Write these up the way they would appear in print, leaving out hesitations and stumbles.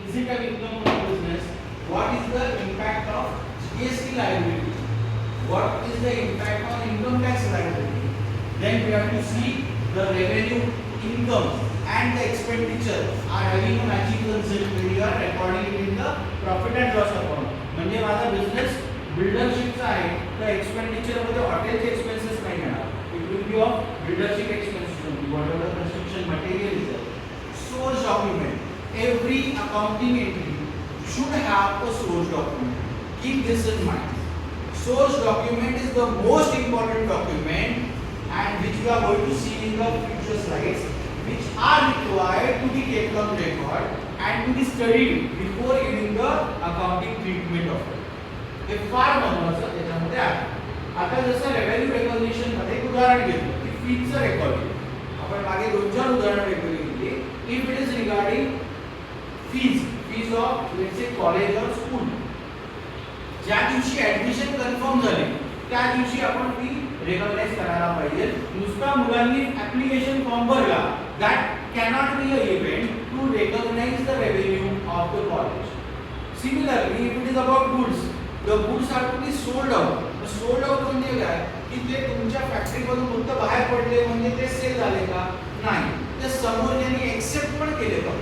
is it an income of the business? What is the impact of GST liability? What is the impact on income tax liability? Then we have to see the revenue, income and the expenditure are having a matching concept when you are recording it in the profit and loss account. म्हणजे माझा business बिल्डरशिपचा आहे तर expenditure मध्ये हॉटेलचे expenses नाही येणार. It will be of buildership expenses only whatever construction material is there. Source document. Every accounting entry should have a source document. Keep this in mind. Source document is the most important document and which we are going to see in the future slides, which are required to be kept on record and to be studied before giving the accounting treatment of it. हे फार महत्त्वाचं त्याच्यामध्ये आहे. आता जसं revenue recognition मध्ये एक उदाहरण घेतलं की फीचं रेकॉर्डिंग. आपण मागे 2-4 उदाहरणं घेतली. If it is regarding fees of let's say college और स्कूल, ज्या दिवशी ऍडमिशन कन्फर्म झाले त्या दिवशी आपण फी रेकॉग्नाइज करायला पाहिजे. नुसता मुलांनी ऍप्लिकेशन फॉर्म भरला, that cannot be a event to recognise the revenue of the college. Similarly if it is about goods, the goods are to be sold out. Sold out म्हणजे काय की ते तुमच्या फॅक्टरीमधून फक्त बाहेर पडले म्हणजे ते सेल झाले का? नाही, ते समोरच्यानी एक्सेप्ट पण केले का?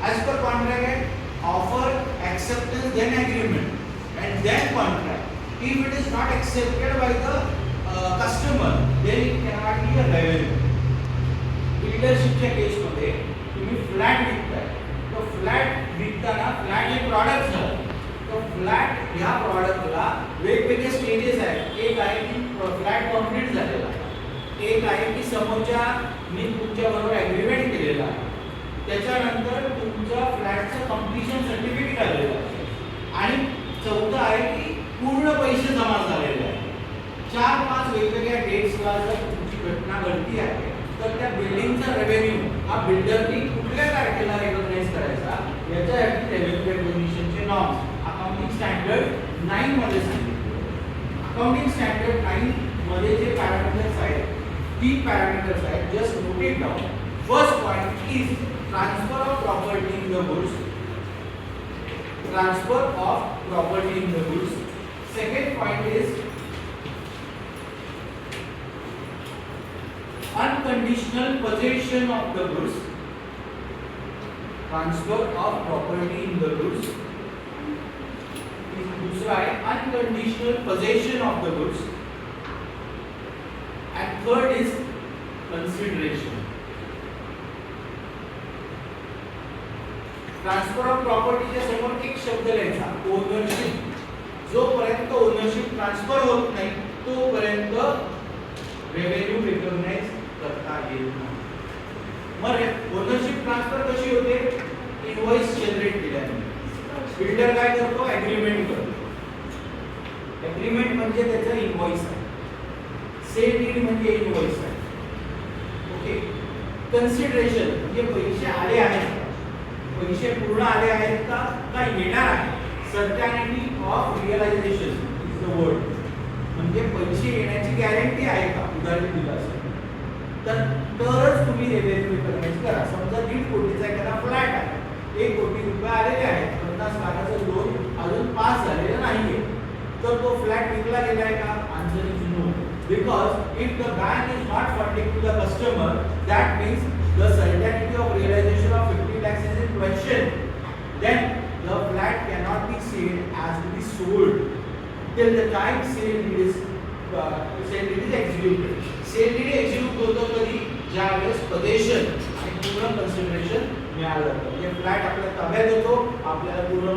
ॲज पर कॉन्ट्रॅक्ट आहे offer, acceptance, then agreement and then contract. If it is not accepted by the customer, then it cannot be a revenue. Buildershipच्या केसमध्ये तुम्ही फ्लॅट विकताय, तो फ्लॅट विकताना फ्लॅट हे प्रॉडक्ट झालं. तो फ्लॅट ह्या प्रॉडक्टला वेगवेगळे स्टेजेस आहेत. एक आहे की फ्लॅट कम्प्लीट झालेला आहे, एक आहे की समोरच्या मी तुमच्या बरोबर ॲग्रीमेंट केलेला आहे, त्याच्यानंतर तुमच्या फ्लॅटचं कम्प्लिशन सर्टिफिकेट आलेलं आहे आणि चौथं आहे की पूर्ण पैसे जमा झालेले आहेत. 4-5 वेगवेगळ्या डेट्सला जर तुमची घटना घडती आहे तर त्या बिल्डिंगचा रेव्हेन्यू हा बिल्डरनी कुठल्या तारखेला रेकॉग्नाइज करायचा याच्यासाठी रेव्हेन्यू रेकॉग्निशनचे नॉर्म्स अकाउंटिंग स्टँडर्ड 9 मध्ये सांगितले. अकाउंटिंग स्टँडर्ड 9 मध्ये जे पॅरामीटर्स आहेत, 3 पॅरामीटर्स आहेत, just note it down. First point is transfer of property in the goods. Transfer of property in the goods. Second point is unconditional possession of the goods. Transfer of property in the goods. दूसरा है unconditional possession of the goods. And third is consideration. Transfer of प्रॉपर्टीच्या समोर एक शब्द लिहायचा, ownership. जोपर्यंत ownership transfer होत नाही तोपर्यंत रेव्हेन्यू रिकॉग्नाइज करता येत नाही. मग ओनरशिप ट्रान्सफर कशी होते? इनवॉइस जनरेट केल्याने. बिल्डर काय करतो? ॲग्रीमेंट करतो. ॲग्रीमेंट म्हणजे त्याचा इनवॉइस आहे. सेल डीड म्हणजे इनवॉइस आहे. ओके. कन्सिडरेशन म्हणजे पैसे आले आहेत, पैसे पूर्ण आले आहेत का येणार आहे. Certainty of realisation is the word. म्हणजे पैसे येण्याची गॅरंटी आहे का उदाहरण दिलं असेल तर तरच तुम्ही रेव्हेन्यू रिकॉग्नाइज करा. समजा 1.5 कोटीचा एखादा फ्लॅट आहे, 1 कोटी रुपये आलेले आहेत, 50 लाखाचं लोन अजून पास झालेलं नाहीये, तर तो फ्लॅट विकला गेलाय का? Answer is no. Because if the bank is not funding to the customer, that means the certainty of realization of 50 lakhs is in question, then the flat cannot be sold as to be sold till the time sale deed is executed. Sale deed execute होतो कधी? ज्यावेळेस possession आणि पूर्ण consideration मिळालं जातं. म्हणजे flat आपल्या ताब्यात येतो, आपल्याला पूर्ण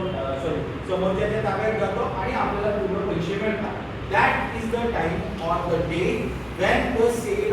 समोरच्याच्या ताब्यात जातो आणि आपल्याला पूर्ण पैसे मिळतात. That is the time or the day when the sale